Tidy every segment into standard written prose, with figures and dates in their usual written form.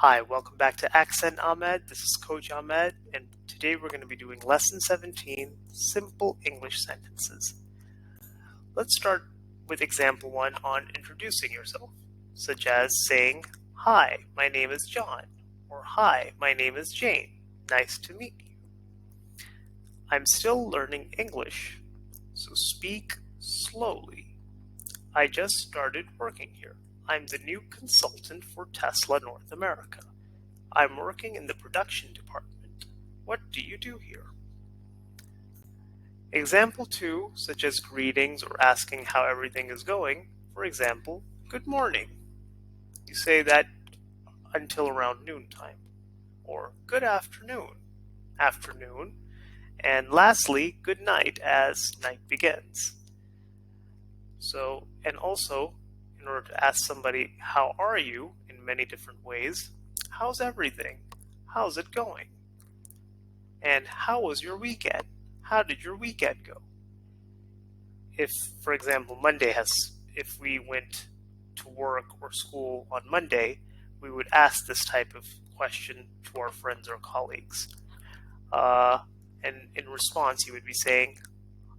Hi, welcome back to Accent Ahmed. This is Coach Ahmed, and today we're going to be doing Lesson 17, Simple English Sentences. Let's start with example 1 on introducing yourself, such as saying, "Hi, my name is John," or "Hi, my name is Jane. Nice to meet you." "I'm still learning English, so speak slowly. I just started working here. I'm the new consultant for Tesla North America. I'm working in the production department. What do you do here?" Example 2, such as greetings or asking how everything is going. For example, "Good morning." You say that until around noontime. Or "Good afternoon. And lastly, "Good night" as night begins. And also, in order to ask somebody, "How are you?" in many different ways, "How's everything? How's it going?" And "How was your weekend? How did your weekend go?" If, for example, if we went to work or school on Monday, we would ask this type of question to our friends or colleagues. And in response, you would be saying,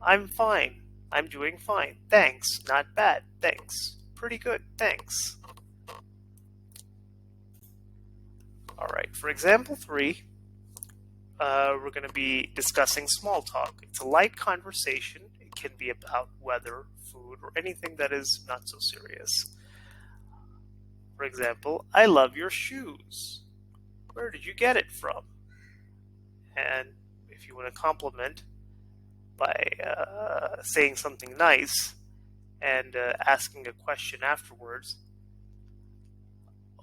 "I'm fine. I'm doing fine. Thanks. Not bad. Thanks. Pretty good. Thanks." All right, for example 3, we're going to be discussing small talk. It's a light conversation. It can be about weather, food, or anything that is not so serious. For example, "I love your shoes. Where did you get it from?" And if you want to compliment by saying something nice and asking a question afterwards,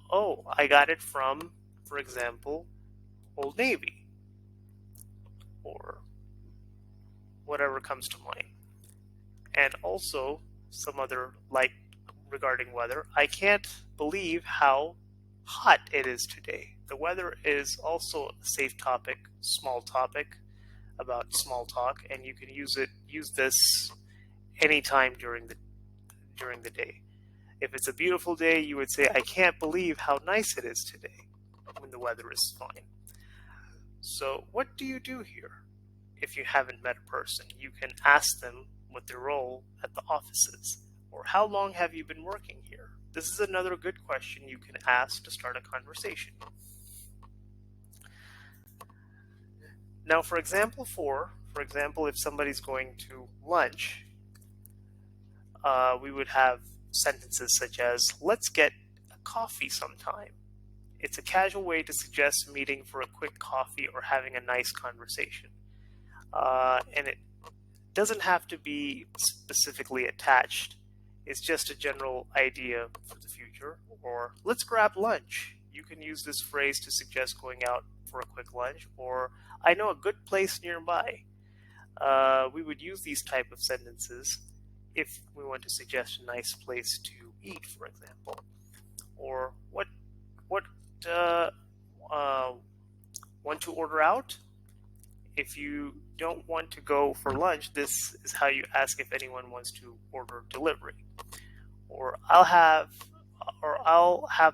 "Oh, I got it from," for example, "Old Navy," or whatever comes to mind. And also some other light regarding weather. "I can't believe how hot it is today." The weather is also a safe topic, small topic about small talk, and you can use this anytime during the day. If it's a beautiful day, you would say, "I can't believe how nice it is today," when the weather is fine. So, what do you do here? If you haven't met a person, you can ask them what their role at the office is, or "How long have you been working here?" This is another good question you can ask to start a conversation. Now, for example 4, if somebody's going to lunch, we would have sentences such as, "Let's get a coffee sometime." It's a casual way to suggest meeting for a quick coffee or having a nice conversation. And it doesn't have to be specifically attached. It's just a general idea for the future. Or "Let's grab lunch." You can use this phrase to suggest going out for a quick lunch. Or "I know a good place nearby." We would use these type of sentences if we want to suggest a nice place to eat, for example. Or what uh, want to order out? If you don't want to go for lunch, this is how you ask if anyone wants to order delivery. Or I'll have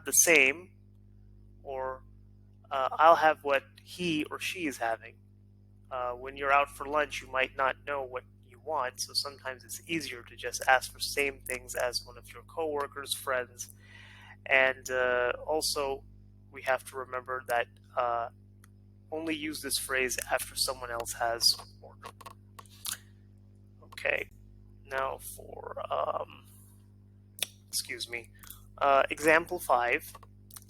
the same, or I'll have what he or she is having. When you're out for lunch, you might not know what you want, so sometimes it's easier to just ask for same things as one of your coworkers, friends. And also, we have to remember that only use this phrase after someone else has ordered. Okay, now for example 5,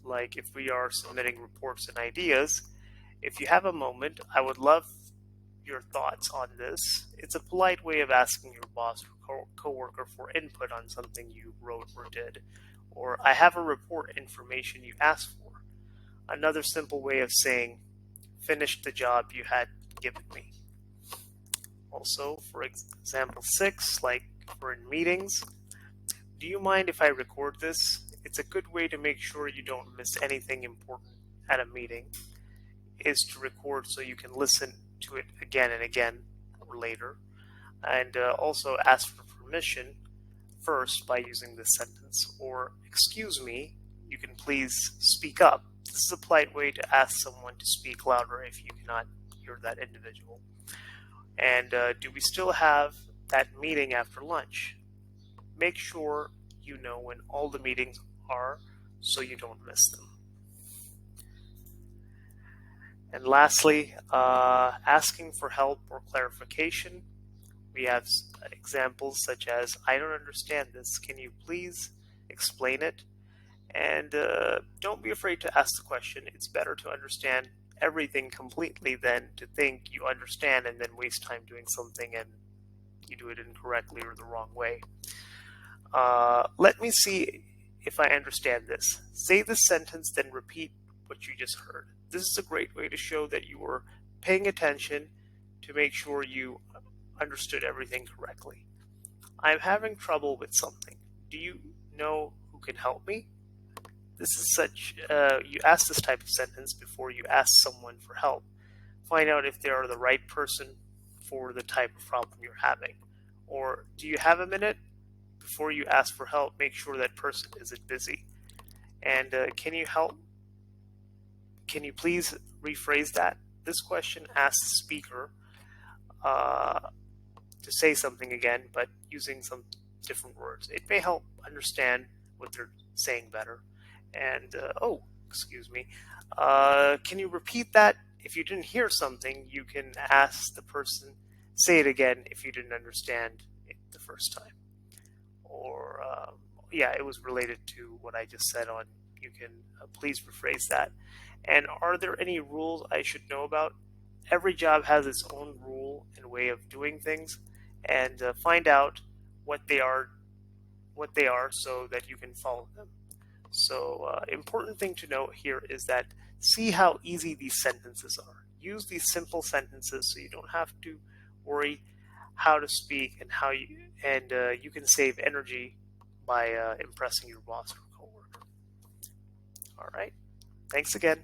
like if we are submitting reports and ideas. If you have a moment, I would love your thoughts on this. It's a polite way of asking your boss or coworker for input on something you wrote or did. Or "I have a report information you asked for." Another simple way of saying, "Finished the job you had given me." Also, for example 6, like for in meetings, "Do you mind if I record this?" It's a good way to make sure you don't miss anything important at a meeting, is to record so you can listen to it again and again or later. And also ask for permission first by using this sentence. Or "Excuse me, you can please speak up." This is a polite way to ask someone to speak louder if you cannot hear that individual. And do we still have that meeting after lunch? Make sure you know when all the meetings are so you don't miss them. And lastly, asking for help or clarification. We have examples such as, I don't understand this. Can you please explain it? And don't be afraid to ask the question. It's better to understand everything completely than to think you understand and then waste time doing something and you do it incorrectly or the wrong way. Let me see if I understand this. Say the sentence, then repeat what you just heard. This is a great way to show that you were paying attention to make sure you understood everything correctly. I'm having trouble with something. Do you know who can help me? This is such, you ask this type of sentence before you ask someone for help. Find out if they are the right person for the type of problem you're having. Or, do you have a minute? Before you ask for help, make sure that person isn't busy. And can you help? Can you please rephrase that? This question asks the speaker to say something again, but using some different words. It may help understand what they're saying better. And, excuse me, can you repeat that? If you didn't hear something, you can ask the person, say it again if you didn't understand it the first time. Or, yeah, it was related to what I just said on, you can please rephrase that. And are there any rules I should know about? Every job has its own rule and way of doing things, and find out what they are so that you can follow them. So important thing to note here is that see how easy these sentences are. Use these simple sentences so you don't have to worry how to speak and you can save energy by impressing your boss or coworker. All right. Thanks again.